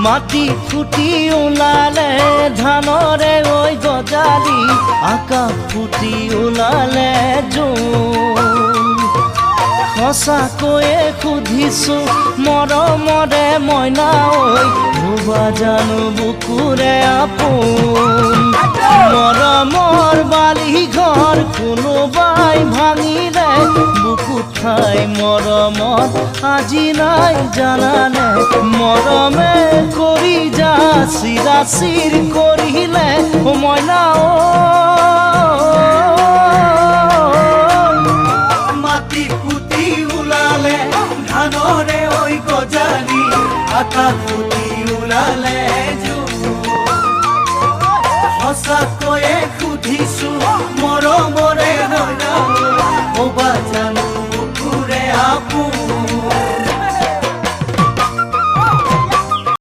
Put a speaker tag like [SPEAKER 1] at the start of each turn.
[SPEAKER 1] মাটি ফুটি ওলালে ধানৰে ঐ গজালি আকাশ ফুটি ওলালে জোন সঁচাকৈয়ে সুধিছো মৰমৰে মইনা ঐ ভুৱা জানো বুকুৰে আপোন মৰমৰ বালি ঘৰ কোনোবাই ভাঙিলে বুকুত ঠাই মৰমত আজি নাই জানানে মৰমে কৰি যা চিৰাচিৰ কৰিলে মইনা
[SPEAKER 2] মাটি ফুটি ওলালে ধানৰে ঐ গজালি আকাশ ফুটি ওলালে সঁচাকৈয়ে সুধিছো মৰমৰে মইনা ভবা জানো বুকুৰে আপোন